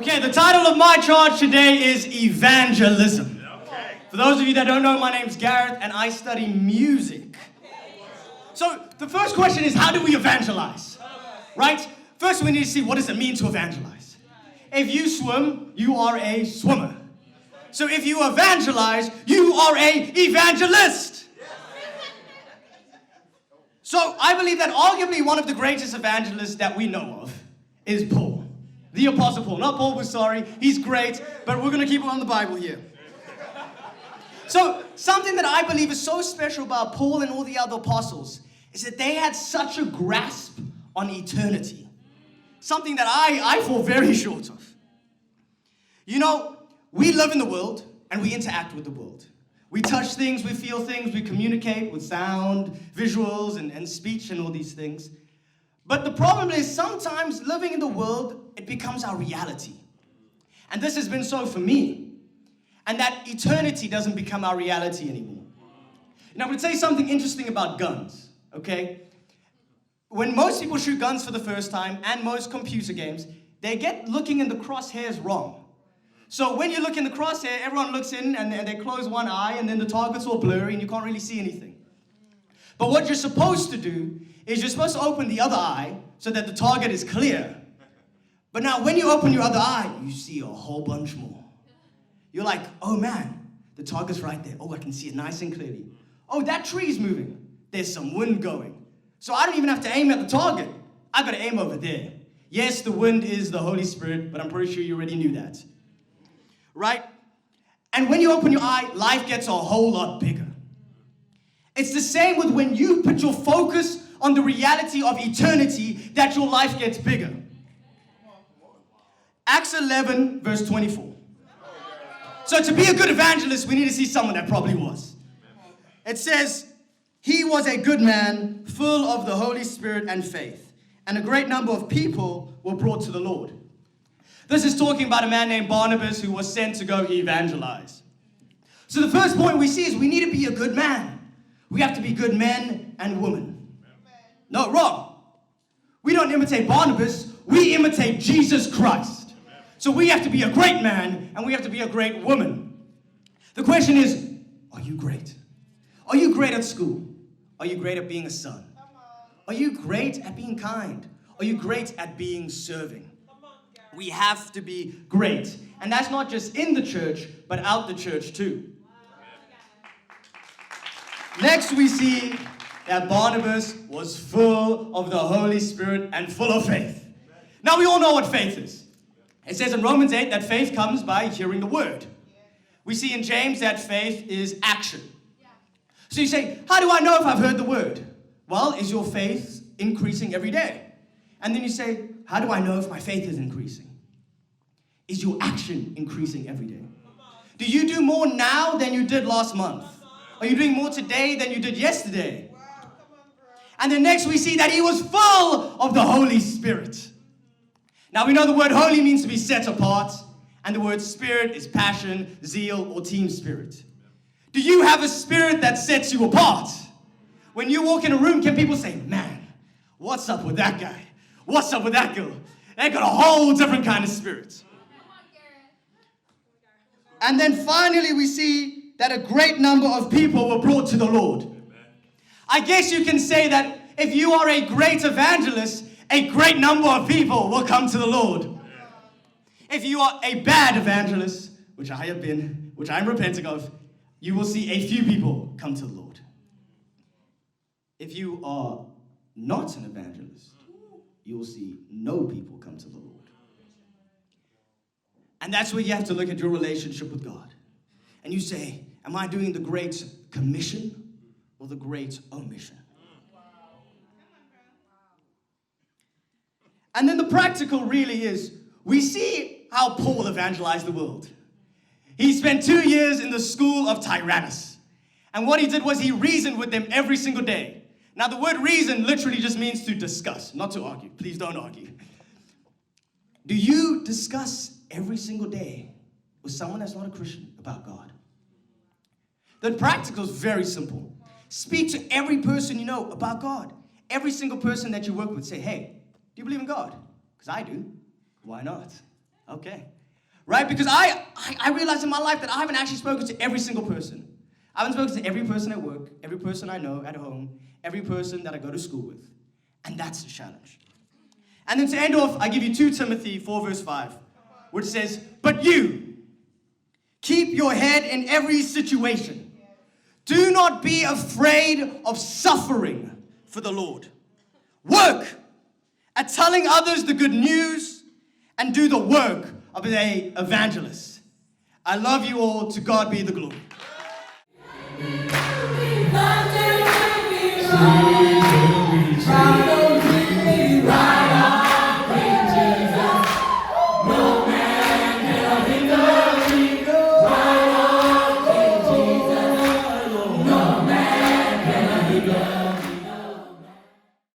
Okay, the title of my charge today is Evangelism. Okay. For those of you that don't know, my name's Gareth and I study music. So the first question is, how do we evangelize? Right? First we need to see, what does it mean to evangelize? If you swim, you are a swimmer. So if you evangelize, you are a evangelist. So I believe that arguably one of the greatest evangelists that we know of is Paul. The Apostle Paul. Not Paul was sorry. He's great, but we're going to keep it on the Bible here. So something that I believe is so special about Paul and all the other apostles is that they had such a grasp on eternity. Something that I fall very short of. You know, we live in the world and we interact with the world. We touch things, we feel things, we communicate with sound, visuals, and speech and all these things. But the problem is sometimes living in the world, it becomes our reality. And this has been so for me. And that eternity doesn't become our reality anymore. And I'm going to tell you something interesting about guns, okay? When most people shoot guns for the first time, and most computer games, they get looking in the crosshairs wrong. So when you look in the crosshair, everyone looks in and they close one eye, and then the target's all blurry and you can't really see anything. But what you're supposed to do is you're supposed to open the other eye so that the target is clear. But now when you open your other eye, you see a whole bunch more. You're like, oh man, the target's right there. Oh, I can see it nice and clearly. Oh, that tree's moving. There's some wind going. So I don't even have to aim at the target. I gotta aim over there. Yes, the wind is the Holy Spirit, but I'm pretty sure you already knew that. Right? And when you open your eye, life gets a whole lot bigger. It's the same with when you put your focus on the reality of eternity, that your life gets bigger. Acts 11, verse 24. So to be a good evangelist, we need to see someone that probably was. It says, he was a good man, full of the Holy Spirit and faith, and a great number of people were brought to the Lord. This is talking about a man named Barnabas who was sent to go evangelize. So the first point we see is we need to be a good man. We have to be good men and women. No, wrong. We don't imitate Barnabas, we imitate Jesus Christ. So we have to be a great man and we have to be a great woman. The question is, are you great? Are you great at school? Are you great at being a son? Are you great at being kind? Are you great at being serving? We have to be great. And that's not just in the church, but out the church too. Next we see that Barnabas was full of the Holy Spirit and full of faith. Now we all know what faith is. It says in Romans 8 that faith comes by hearing the word. We see in James that faith is action. So you say, how do I know if I've heard the word? Well, is your faith increasing every day? And then you say, how do I know if my faith is increasing? Is your action increasing every day? Do you do more now than you did last month? Are you doing more today than you did yesterday? And then next we see that he was full of the Holy Spirit. Now we know the word holy means to be set apart, and the word spirit is passion, zeal, or team spirit. Do you have a spirit that sets you apart? When you walk in a room, can people say, man, what's up with that guy? What's up with that girl? They got a whole different kind of spirit. And then finally we see that a great number of people were brought to the Lord. I guess you can say that if you are a great evangelist, a great number of people will come to the Lord. If you are a bad evangelist, which I have been, which I'm repenting of, you will see a few people come to the Lord. If you are not an evangelist, you will see no people come to the Lord. And that's where you have to look at your relationship with God. And you say, am I doing the great commission or the great omission? And then the practical really is, we see how Paul evangelized the world. He spent 2 years in the school of Tyrannus. And what he did was he reasoned with them every single day. Now the word reason literally just means to discuss, not to argue. Please don't argue. Do you discuss every single day with someone that's not a Christian about God? The practical is very simple. Speak to every person you know about God. Every single person that you work with, say, hey, do you believe in God? Because I do. Why not? Okay. Right? Because I realized in my life that I haven't actually spoken to every single person. I haven't spoken to every person at work, every person I know at home, every person that I go to school with. And that's the challenge. And then to end off, I give you 2 Timothy 4 verse 5, which says, "But you, keep your head in every situation. Do not be afraid of suffering for the Lord. Work at telling others the good news and do the work of an evangelist." I love you all. To God be the glory.